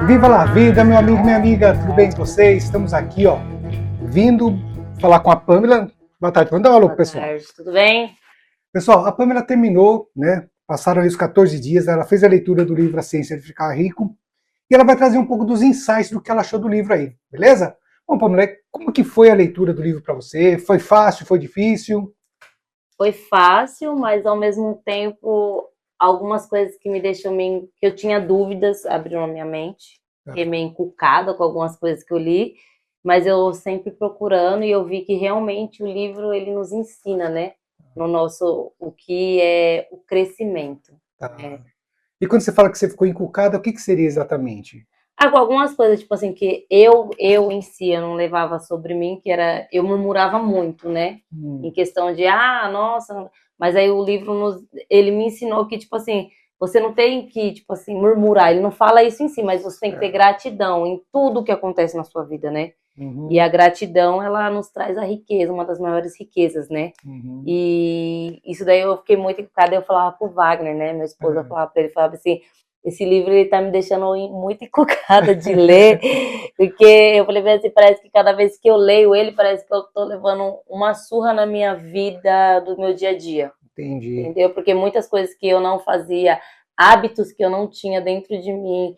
Viva la vida, meu amigo e minha amiga, tudo bem com vocês? Estamos aqui, ó, vindo falar com a Pamela. Boa tarde, Pamela. Dá um alô pro Boa pessoal. tarde, tudo bem? Pessoal, a Pamela terminou, né? Passaram aí os 14 dias, ela fez a leitura do livro A Ciência de Ficar Rico e ela vai trazer um pouco dos insights do que ela achou do livro aí, beleza? Bom, Pamela, como que foi a leitura do livro para você? Foi fácil, foi difícil? Foi fácil, mas ao mesmo tempo algumas coisas que me deixam meio, que eu tinha dúvidas abriram a minha mente, fiquei meio encucada com algumas coisas que eu li, mas eu sempre procurando e eu vi que realmente o livro ele nos ensina, né, no nosso o que é o crescimento, Tá. né? E quando você fala que você ficou encucada, o que que seria exatamente? Ah, com algumas coisas, tipo assim, que eu em si, eu não levava sobre mim, que era, eu murmurava muito, né? Em Hum, questão de, ah, nossa, mas aí o livro, ele me ensinou que, tipo assim, você não tem que, tipo assim, murmurar, ele não fala isso em si, mas você tem que ter é. gratidão em tudo que acontece na sua vida, né? E Uhum, a gratidão, ela nos traz a riqueza, uma das maiores riquezas, né? uhum, E isso daí eu fiquei muito encucada, eu falava pro Wagner, né? Meu esposo é. falava pra ele, falava assim, esse livro ele tá me deixando muito encucada de ler, porque eu falei assim, parece que cada vez que eu leio ele, parece que eu tô levando uma surra na minha vida do meu dia a dia, Entendi. entendeu? Porque muitas coisas que eu não fazia, hábitos que eu não tinha dentro de mim,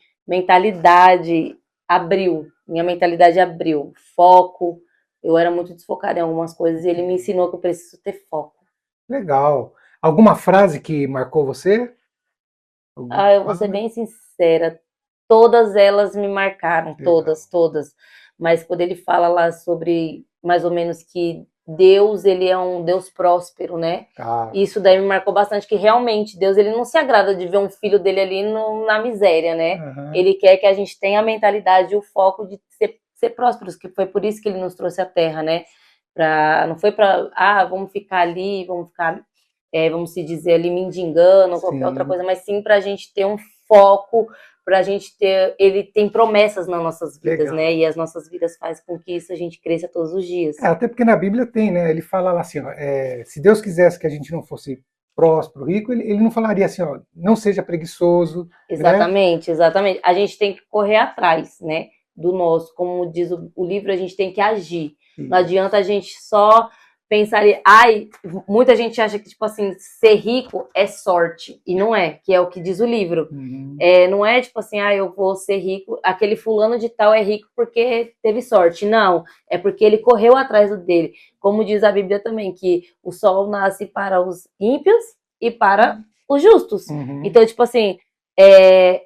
mentalidade abriu, minha mentalidade abriu, foco, eu era muito desfocada em algumas coisas e ele me Entendi. ensinou que eu preciso ter foco. Legal. Alguma frase que marcou você? Ah, eu vou ser Fala. bem sincera, todas elas me marcaram, Legal. todas, todas. Mas quando ele fala lá sobre mais ou menos que Deus, ele é um Deus próspero, né? Tá. Isso daí me marcou bastante que realmente Deus, ele não se agrada de ver um filho dele ali na miséria, né? Aham. Ele quer que a gente tenha a mentalidade e o foco de ser prósperos, que foi por isso que ele nos trouxe à terra, né? Não foi para, ah, vamos ficar ali, vamos ficar vamos se dizer ali, mendigando ou qualquer outra Sim. coisa, mas sim para a gente ter um foco, para a gente ter. Ele tem promessas nas nossas vidas, né? Legal. E as nossas vidas fazem com que isso a gente cresça todos os dias. É, até porque na Bíblia tem, né? Ele fala lá assim, ó, se Deus quisesse que a gente não fosse próspero, rico, ele não falaria assim, ó, não seja preguiçoso, né? Exatamente, exatamente. A gente tem que correr atrás, né? Do nosso, como diz o livro, a gente tem que agir. Não Isso. adianta a gente só pensar, ai, muita gente acha que, tipo assim, ser rico é sorte. E não é, que é o que diz o livro. Uhum. É, não é tipo assim, ah, eu vou ser rico, aquele fulano de tal é rico porque teve sorte. Não, é porque ele correu atrás do dele. Como diz a Bíblia também, que o sol nasce para os ímpios e para os justos. Uhum. Então, tipo assim, é,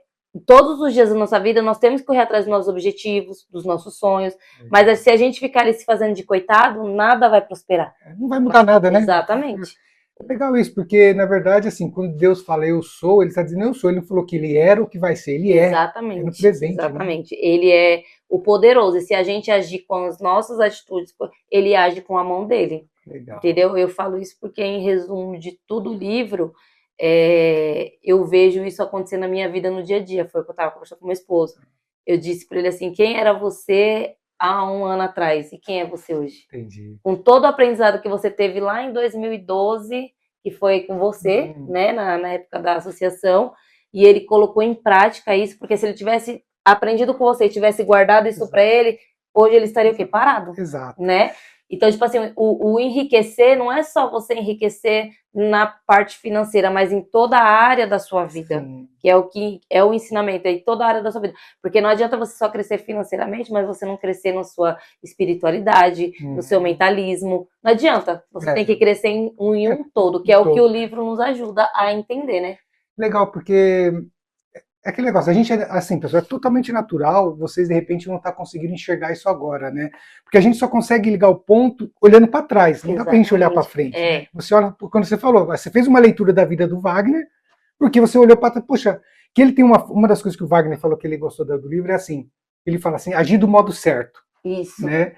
todos os dias da nossa vida nós temos que correr atrás dos nossos objetivos, dos nossos sonhos, mas Legal. se a gente ficar ali se fazendo de coitado, nada vai prosperar. Não vai mudar nada, né? Exatamente. É legal isso, porque na verdade, assim, quando Deus fala eu sou, ele está dizendo eu sou. Ele não falou que ele era o que vai ser, ele é. É no Exatamente, presente, né? exatamente. Ele é o poderoso. E se a gente agir com as nossas atitudes, ele age com a mão dele. Legal. Entendeu? Eu falo isso porque, em resumo de todo o livro, eu vejo isso acontecer na minha vida no dia a dia. Foi o que eu estava conversando com meu esposo. Eu disse para ele assim: quem era você há um ano atrás e quem é você hoje? Entendi. Com todo o aprendizado que você teve lá em 2012, que foi com você, Hum, né, na época da associação, e ele colocou em prática isso, porque se ele tivesse aprendido com você e tivesse guardado isso para exato. ele, hoje ele estaria o quê? Parado, Exato. né? Então, tipo assim, o enriquecer não é só você enriquecer na parte financeira, mas em toda a área da sua vida, Sim. que é o ensinamento, é em toda a área da sua vida. Porque não adianta você só crescer financeiramente, mas você não crescer na sua espiritualidade, no seu Uhum. mentalismo. Não adianta. Você tem que É, crescer em é um todo, que um é o que o todo. livro nos ajuda a entender, né? Legal, porque é aquele negócio, a gente, assim, pessoal, é totalmente natural, vocês de repente não estar conseguindo enxergar isso agora, né? Porque a gente só consegue ligar o ponto olhando para trás, não dá para a gente olhar para Exatamente. frente, né? É, Você olha, quando você falou, você fez uma leitura da vida do Wagner, porque você olhou para trás, poxa, que ele tem uma das coisas que o Wagner falou que ele gostou do livro é assim, ele fala assim, agir do modo certo, isso. né?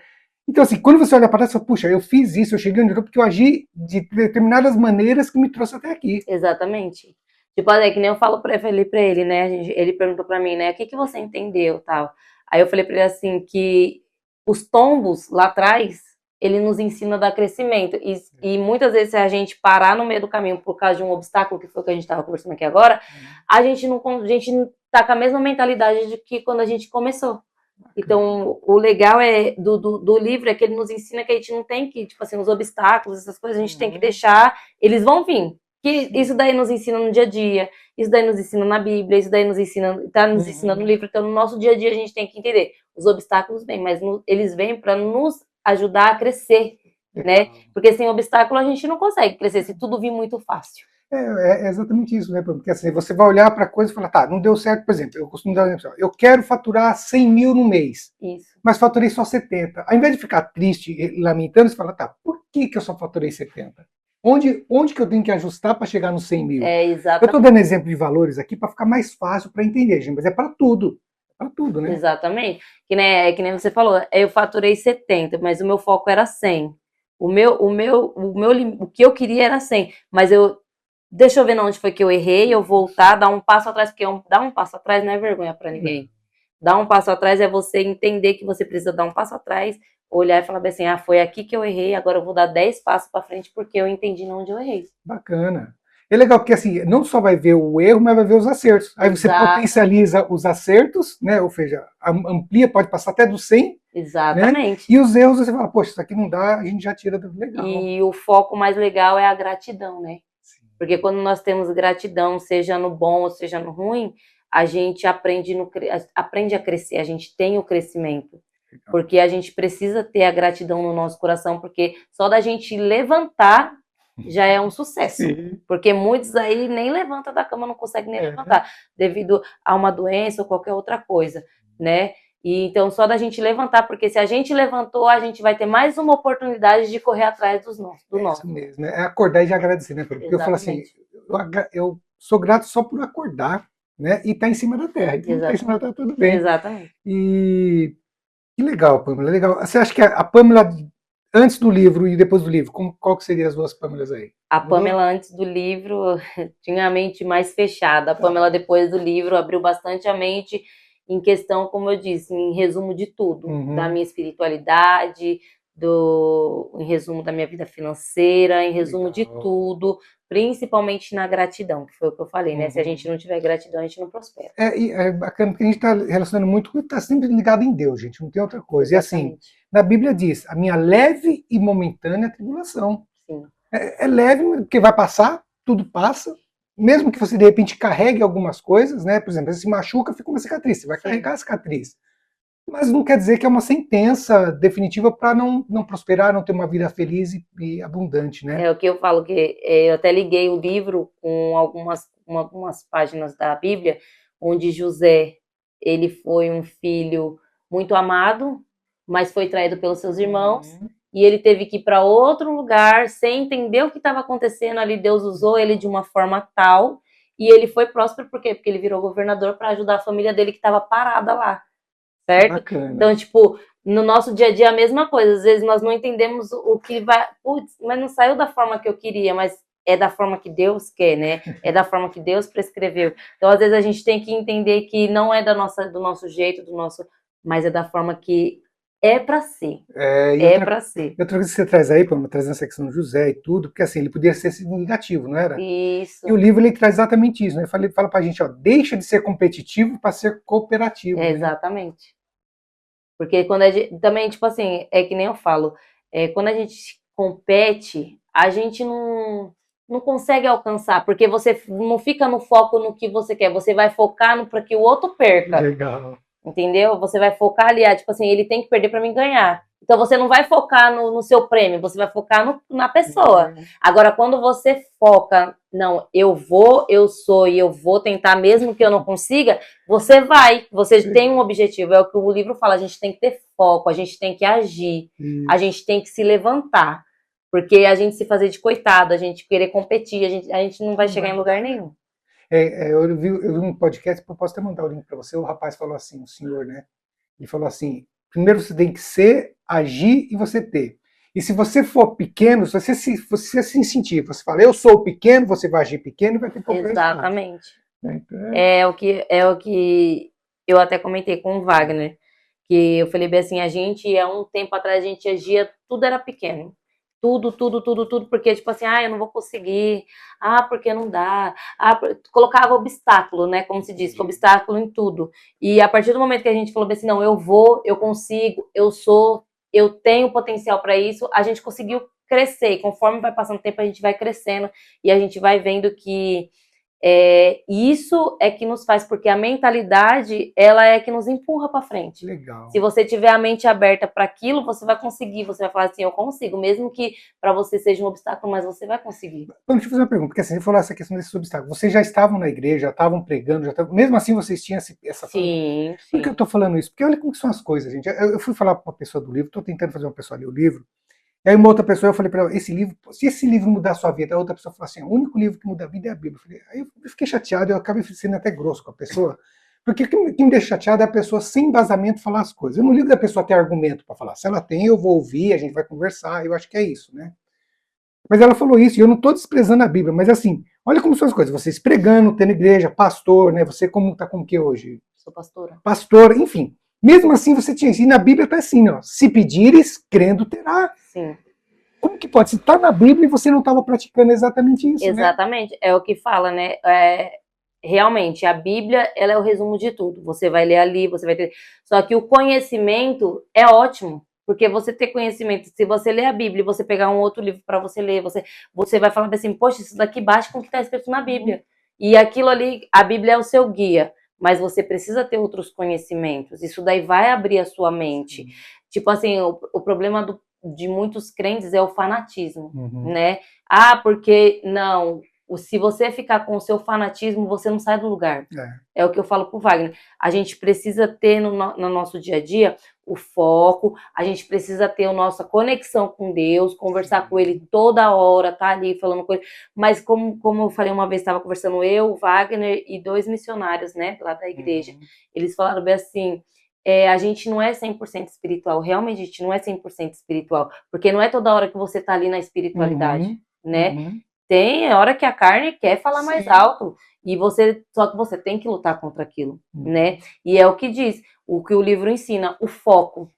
Então, assim, quando você olha para trás, você fala, puxa, eu fiz isso, eu cheguei onde eu tô porque eu agi de determinadas maneiras que me trouxe até aqui. Exatamente. Tipo, é que nem eu falo pra ele, né? Ele perguntou pra mim, né? O que que você entendeu, tal. Aí eu falei pra ele assim que os tombos lá atrás, ele nos ensina a dar crescimento. E muitas vezes, se a gente parar no meio do caminho por causa de um obstáculo, que foi o que a gente estava conversando aqui agora, a gente tá com a mesma mentalidade de que quando a gente começou. Então, o legal do livro é que ele nos ensina que a gente não tem que, tipo assim, os obstáculos, essas coisas, a gente tem que deixar, eles vão vir. Que isso daí nos ensina no dia a dia, isso daí nos ensina na Bíblia, isso daí nos ensina no livro. Então, no nosso dia a dia, a gente tem que entender. Os obstáculos vêm, mas eles vêm para nos ajudar a crescer, né? Porque sem obstáculo a gente não consegue crescer, se tudo vir muito fácil. É exatamente isso, né? Porque assim, você vai olhar para a coisa e falar, tá, não deu certo, por exemplo, eu costumo dar um exemplo, eu quero faturar 100 mil no mês, mas faturei só 70. Ao invés de ficar triste e lamentando, você fala, tá, por que eu só faturei 70? Onde que eu tenho que ajustar para chegar nos 100 mil? Exatamente. Eu estou dando exemplo de valores aqui para ficar mais fácil para entender, gente, mas é para tudo. Para tudo, né? Exatamente. Que nem você falou, eu faturei 70, mas o meu foco era 100. O que eu queria era 100, mas deixa eu ver onde foi que eu errei, eu voltar, dar um passo atrás, porque dar um passo atrás não é vergonha para ninguém. Dar um passo atrás é você entender que você precisa dar um passo atrás, olhar e falar assim, foi aqui que eu errei, agora eu vou dar 10 passos para frente porque eu entendi onde eu errei. Bacana. É legal porque assim, não só vai ver o erro, mas vai ver os acertos. Aí você potencializa os acertos, né? Ou seja, amplia, pode passar até do 100. Exatamente. Né? E os erros você fala, poxa, isso aqui não dá, a gente já tira do legal. E o foco mais legal é a gratidão, né? Porque quando nós temos gratidão, seja no bom ou seja no ruim, a gente aprende a crescer, a gente tem o crescimento. Porque a gente precisa ter a gratidão no nosso coração, porque só da gente levantar já é um sucesso. Sim. Porque muitos aí nem levantam da cama, não conseguem nem levantar, devido a uma doença ou qualquer outra coisa, né? E então, só da gente levantar, porque se a gente levantou, a gente vai ter mais uma oportunidade de correr atrás do nosso. Isso mesmo, é acordar e já agradecer, né? Porque eu falo assim, eu sou grato só por acordar, né? E estar em cima da terra. Então, tá em cima da terra, tudo bem. Exatamente. E que legal, Pâmela, legal. Você acha que a Pâmela antes do livro e depois do livro, qual que seriam as duas Pâmelas aí? A Pâmela antes do livro tinha a mente mais fechada. A Pâmela depois do livro abriu bastante a mente em questão, como eu disse, em resumo de tudo, da minha espiritualidade, em resumo da minha vida financeira, em resumo de tudo, principalmente na gratidão, que foi o que eu falei, né? Se a gente não tiver gratidão, a gente não prospera. É bacana, porque a gente está relacionando muito com está sempre ligado em Deus, gente, não tem outra coisa. Exatamente. E assim, na Bíblia diz, a minha leve e momentânea tribulação. Sim. É leve, porque vai passar, tudo passa, mesmo que você de repente carregue algumas coisas, né? Por exemplo, você se machuca, fica uma cicatriz, você vai carregar a cicatriz. Mas não quer dizer que é uma sentença definitiva para não prosperar, não ter uma vida feliz e abundante, né? É o que eu falo, que eu até liguei o livro com algumas páginas da Bíblia, onde José, ele foi um filho muito amado, mas foi traído pelos seus irmãos, e ele teve que ir para outro lugar, sem entender o que estava acontecendo ali. Deus usou ele de uma forma tal, e ele foi próspero, por quê? Porque ele virou governador para ajudar a família dele que estava parada lá, certo? Bacana. Então, tipo, no nosso dia a dia é a mesma coisa. Às vezes nós não entendemos o que vai... Putz, mas não saiu da forma que eu queria, mas é da forma que Deus quer, né? É da forma que Deus prescreveu. Então, às vezes a gente tem que entender que não é do nosso jeito, mas é da forma que é para ser. Para ser. Outra coisa que você traz aí, trazendo essa questão do José e tudo, porque assim, ele podia ser negativo, não era? Isso. E o livro ele traz exatamente isso, né? Ele fala pra gente, ó, deixa de ser competitivo para ser cooperativo. Né? Exatamente. Porque quando também, tipo assim, é que nem eu falo, quando a gente compete, a gente não consegue alcançar, porque você não fica no foco no que você quer, você vai focar para que o outro perca. Legal. Entendeu? Você vai focar ali, tipo assim, ele tem que perder para mim ganhar. Então você não vai focar no seu prêmio, você vai focar na pessoa. Agora, quando você foca, não, eu sou e eu vou tentar mesmo que eu não consiga, você tem um objetivo. É o que o livro fala, a gente tem que ter foco, a gente tem que agir, a gente tem que se levantar. Porque a gente se fazer de coitado, a gente querer competir, a gente não vai chegar em lugar nenhum. Eu vi um podcast, eu posso até mandar o link para você, o rapaz falou assim, o senhor, né? Ele falou assim, primeiro você tem que ser, agir e você ter. E se você for pequeno, se você se incentiva, você fala, eu sou pequeno, você vai agir pequeno e vai ter problema. Exatamente. Então, é o que eu até comentei com o Wagner, Que eu falei bem assim, há um tempo atrás, a gente agia, tudo era pequeno. Tudo, porque, tipo assim, eu não vou conseguir, porque não dá, colocava obstáculo, né, como se diz, obstáculo em tudo. E a partir do momento que a gente falou assim, não, eu vou, eu consigo, eu tenho potencial para isso, a gente conseguiu crescer, e conforme vai passando o tempo, a gente vai crescendo, e a gente vai vendo que isso é que nos faz, porque a mentalidade, ela é que nos empurra para frente. Legal. Se você tiver a mente aberta para aquilo, você vai conseguir, você vai falar assim, eu consigo, mesmo que para você seja um obstáculo, mas você vai conseguir. Então, deixa eu fazer uma pergunta, porque assim, você falou essa questão desses obstáculos. Vocês já estavam na igreja, já estavam pregando, mesmo assim vocês tinham essa... Sim. Por que eu estou falando isso? Porque olha como são as coisas, gente. Eu fui falar para uma pessoa do livro, estou tentando fazer uma pessoa ler o livro, e aí uma outra pessoa, eu falei para ela, se esse livro mudar a sua vida, a outra pessoa falou assim, o único livro que muda a vida é a Bíblia. Aí eu fiquei chateado, eu acabei sendo até grosso com a pessoa, porque o que me deixa chateado é a pessoa sem embasamento falar as coisas. Eu não ligo da pessoa ter argumento para falar. Se ela tem, eu vou ouvir, a gente vai conversar, eu acho que é isso, né? Mas ela falou isso, e eu não estou desprezando a Bíblia, mas assim, olha como são as coisas, vocês pregando, tendo igreja, pastor, né? Você está como que hoje? Sou pastora. Pastor, enfim. Mesmo assim, você tinha isso. E na Bíblia está assim, ó. Se pedires, crendo terá. Sim. Como que pode? Se está na Bíblia e você não estava praticando exatamente isso, exatamente, né? É o que fala, né? Realmente, a Bíblia, ela é o resumo de tudo. Você vai ler ali, você vai ter... Só que o conhecimento é ótimo, porque você ter conhecimento, se você ler a Bíblia e você pegar um outro livro para você ler, você vai falar assim, poxa, isso daqui bate com o que está escrito na Bíblia. E aquilo ali, a Bíblia é o seu guia, mas você precisa ter outros conhecimentos. Isso daí vai abrir a sua mente. Tipo assim, o problema de muitos crentes é o fanatismo, né? Porque não... Se você ficar com o seu fanatismo, você não sai do lugar. É o que eu falo pro Wagner. A gente precisa ter no nosso dia a dia o foco, a gente precisa ter a nossa conexão com Deus, conversar com Ele toda hora, tá ali falando com Ele. Mas como eu falei uma vez, estava conversando eu, o Wagner e 2 missionários, né, lá da igreja. Eles falaram bem assim, a gente não é 100% espiritual, realmente a gente não é 100% espiritual, porque não é toda hora que você tá ali na espiritualidade, né? Tem hora que a carne quer falar mais alto, só que você tem que lutar contra aquilo, né? E é o que diz, o que o livro ensina, o foco.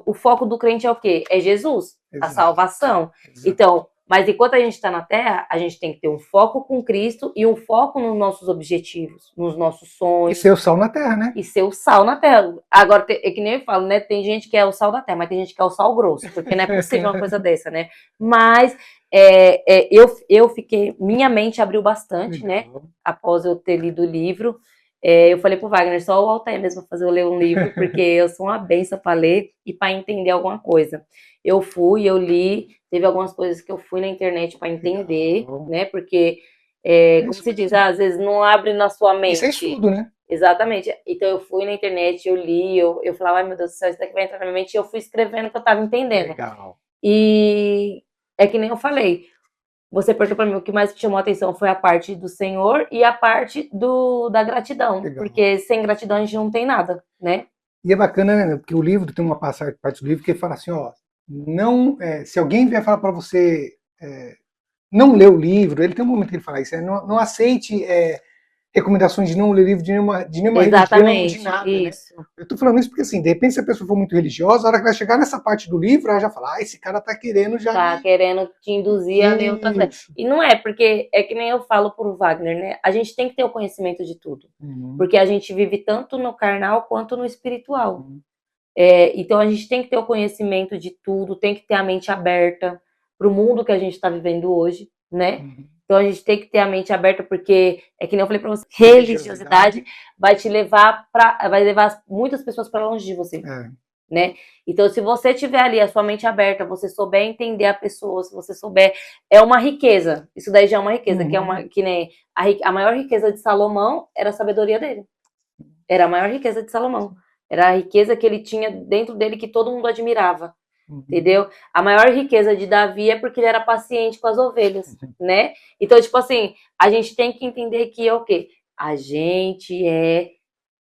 O foco do crente é o quê? É Jesus, a salvação. Então, mas enquanto a gente está na Terra, a gente tem que ter um foco com Cristo e um foco nos nossos objetivos, nos nossos sonhos. E ser o sal na Terra, né? E ser o sal na Terra. Agora, é que nem eu falo, né? Tem gente que é o sal da Terra, mas tem gente que é o sal grosso, porque não é possível uma coisa dessa, né? Mas eu fiquei... Minha mente abriu bastante, né? Após eu ter lido o livro. Eu falei pro Wagner, só o Altair mesmo fazer eu ler um livro, porque eu sou uma benção para ler e para entender alguma coisa. Eu li, teve algumas coisas que eu fui na internet para entender, né? Porque, como se diz, às vezes não abre na sua mente. Isso é estudo, né? Exatamente. Então eu fui na internet, eu li, eu falava, ai meu Deus do céu, isso daqui vai entrar na minha mente, e eu fui escrevendo o que eu estava entendendo. Legal. E é que nem eu falei, você perguntou para mim, o que mais me chamou a atenção foi a parte do Senhor e a parte da gratidão. Legal. Porque sem gratidão a gente não tem nada, né? E é bacana, né? Porque o livro tem uma parte do livro que ele fala assim, ó, não, se alguém vier falar para você não ler o livro, ele tem um momento que ele fala isso, não aceite recomendações de não ler livro de nenhuma religião, de nada. Isso. Né? Eu tô falando isso porque, assim, de repente, se a pessoa for muito religiosa, a hora que vai chegar nessa parte do livro, ela já fala, esse cara tá querendo já... Tá querendo te induzir a ler outra coisa. E não é, porque é que nem eu falo pro Wagner, né? A gente tem que ter o conhecimento de tudo. Porque a gente vive tanto no carnal quanto no espiritual. Então, a gente tem que ter o conhecimento de tudo, tem que ter a mente aberta pro mundo que a gente tá vivendo hoje, né? Então a gente tem que ter a mente aberta, porque é que nem eu falei pra você, religiosidade vai levar muitas pessoas para longe de você, né? Então se você tiver ali a sua mente aberta, você souber entender a pessoa, se você souber, é uma riqueza. Isso daí já é uma riqueza, que nem a maior riqueza de Salomão era a sabedoria dele. Era a maior riqueza de Salomão. Era a riqueza que ele tinha dentro dele que todo mundo admirava. Entendeu? A maior riqueza de Davi é porque ele era paciente com as ovelhas, né? Então, tipo assim, a gente tem que entender que é o quê? A gente é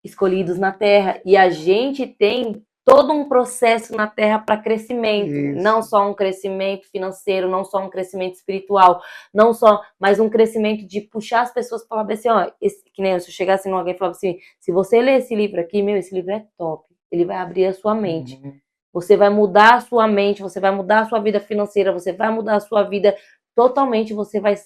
escolhidos na terra e a gente tem todo um processo na terra para crescimento. Isso. Não só um crescimento financeiro, não só um crescimento espiritual, mas um crescimento de puxar as pessoas para falar assim, ó, que nem se eu chegasse em alguém e falava assim, se você ler esse livro aqui, esse livro é top. ele vai abrir a sua mente. Você vai mudar a sua mente, você vai mudar a sua vida financeira, você vai mudar a sua vida totalmente, você vai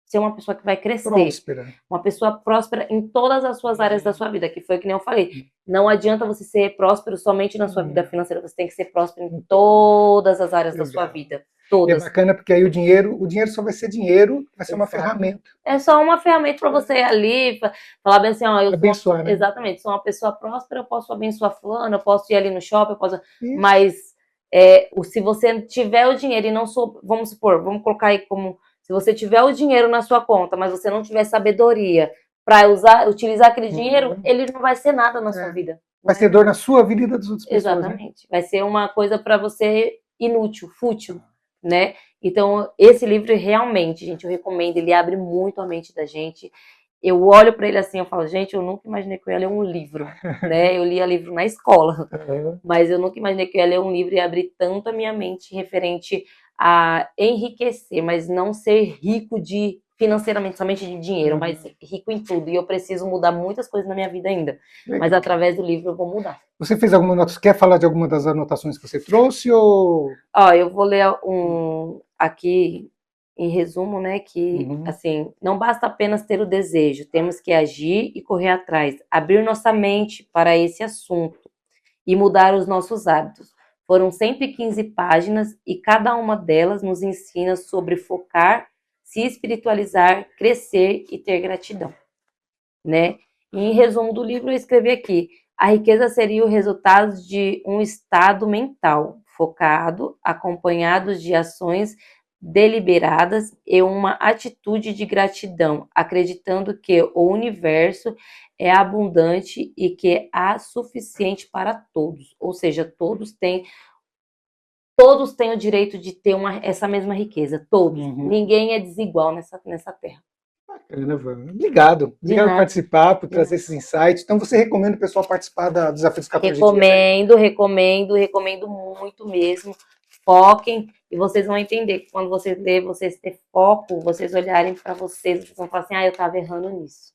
ser uma pessoa que vai crescer. Próspera. Uma pessoa próspera em todas as suas áreas da sua vida, que foi que nem eu falei. Não adianta você ser próspero somente na sua vida financeira, você tem que ser próspero em todas as áreas da sua vida. Todas. É bacana porque aí o dinheiro só vai ser dinheiro, vai ser uma ferramenta. É só uma ferramenta para você ir ali, falar bem assim, ó, eu abençoar, sou, né? Exatamente, sou uma pessoa próspera, eu posso abençoar fulano, eu posso ir ali no shopping, eu posso... Isso. Mas se você tiver o dinheiro e não sou, vamos supor, vamos colocar aí como, se você tiver o dinheiro na sua conta, mas você não tiver sabedoria para utilizar aquele dinheiro, ele não vai ser nada na sua vida. Vai ser dor na sua vida e das outras pessoas. Exatamente. Né? Vai ser uma coisa para você inútil, fútil, né? Então, esse livro realmente, gente, eu recomendo, ele abre muito a mente da gente. Eu olho para ele assim, eu falo, gente, eu nunca imaginei que eu ia ler um livro, né? Eu lia livro na escola, mas eu nunca imaginei que eu ia ler um livro e abrir tanto a minha mente referente a enriquecer, mas não ser rico financeiramente, somente de dinheiro, mas rico em tudo. E eu preciso mudar muitas coisas na minha vida ainda. Legal. Mas através do livro eu vou mudar. Você fez alguma nota? Quer falar de alguma das anotações que você trouxe? Ou... eu vou ler aqui, em resumo, né, que, assim, não basta apenas ter o desejo, temos que agir e correr atrás, abrir nossa mente para esse assunto e mudar os nossos hábitos. Foram 115 páginas e cada uma delas nos ensina sobre focar, se espiritualizar, crescer e ter gratidão, né? E em resumo do livro eu escrevi aqui, a riqueza seria o resultado de um estado mental focado, acompanhado de ações deliberadas e uma atitude de gratidão, acreditando que o universo é abundante e que há suficiente para todos, ou seja, todos têm o direito de ter essa mesma riqueza, todos. Ninguém é desigual nessa terra. Bacana, Vânia. Obrigado por participar, por trazer esses insights. Então, você recomenda o pessoal participar do Desafio dos 14 Dias? Recomendo muito mesmo. Foquem e vocês vão entender que quando vocês lerem, vocês terem foco, vocês olharem para vocês vão falar assim, eu estava errando nisso.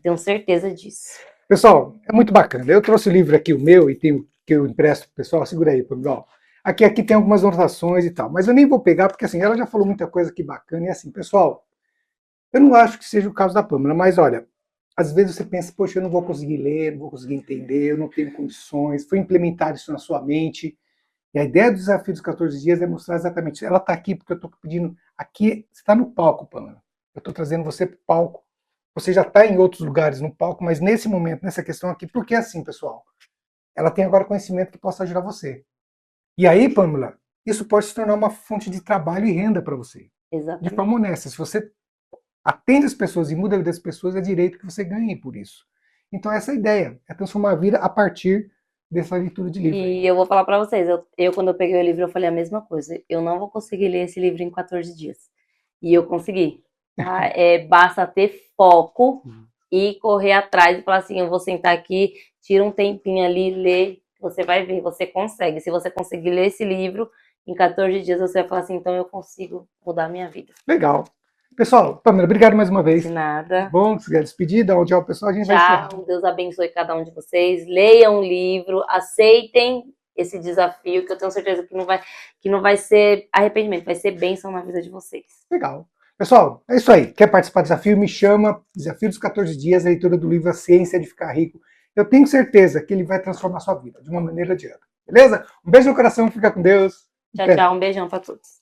Tenho certeza disso. Pessoal, é muito bacana. Eu trouxe o livro aqui, o meu, e que eu empresto pro pessoal. Segura aí, pessoal. Aqui tem algumas anotações e tal, mas eu nem vou pegar, porque assim, ela já falou muita coisa aqui bacana, e assim, pessoal, eu não acho que seja o caso da Pâmela, mas olha, às vezes você pensa, poxa, eu não vou conseguir ler, não vou conseguir entender, eu não tenho condições, foi implementar isso na sua mente, e a ideia do Desafio dos 14 Dias é mostrar exatamente isso. Ela está aqui porque eu estou pedindo, aqui, você está no palco, Pâmela, eu estou trazendo você para o palco, você já está em outros lugares no palco, mas nesse momento, nessa questão aqui, porque assim, pessoal, ela tem agora conhecimento que possa ajudar você. E aí, Pâmela, isso pode se tornar uma fonte de trabalho e renda para você. Exatamente. De forma honesta. Se você atende as pessoas e muda a vida das pessoas, é direito que você ganhe por isso. Então essa é a ideia, é transformar a vida a partir dessa leitura de livro. E eu vou falar para vocês, quando eu peguei o livro, eu falei a mesma coisa. Eu não vou conseguir ler esse livro em 14 dias. E eu consegui. Tá? Basta ter foco e correr atrás e falar assim, eu vou sentar aqui, tira um tempinho ali, ler. Você vai ver, você consegue. Se você conseguir ler esse livro, em 14 dias você vai falar assim, então eu consigo mudar a minha vida. Legal. Pessoal, Pâmela, obrigado mais uma vez. De nada. Bom, se quiser despedir, dá um tchau, pessoal, a gente vai encerrar. Deus abençoe cada um de vocês. Leiam o livro, aceitem esse desafio, que eu tenho certeza que não vai ser arrependimento, vai ser bênção na vida de vocês. Legal. Pessoal, é isso aí. Quer participar do desafio? Me chama. Desafio dos 14 Dias, a leitura do livro A Ciência de Ficar Rico. Eu tenho certeza que ele vai transformar a sua vida, de uma maneira ou de outra. Beleza? Um beijo no coração, fica com Deus. Tchau, tchau. Um beijão para todos.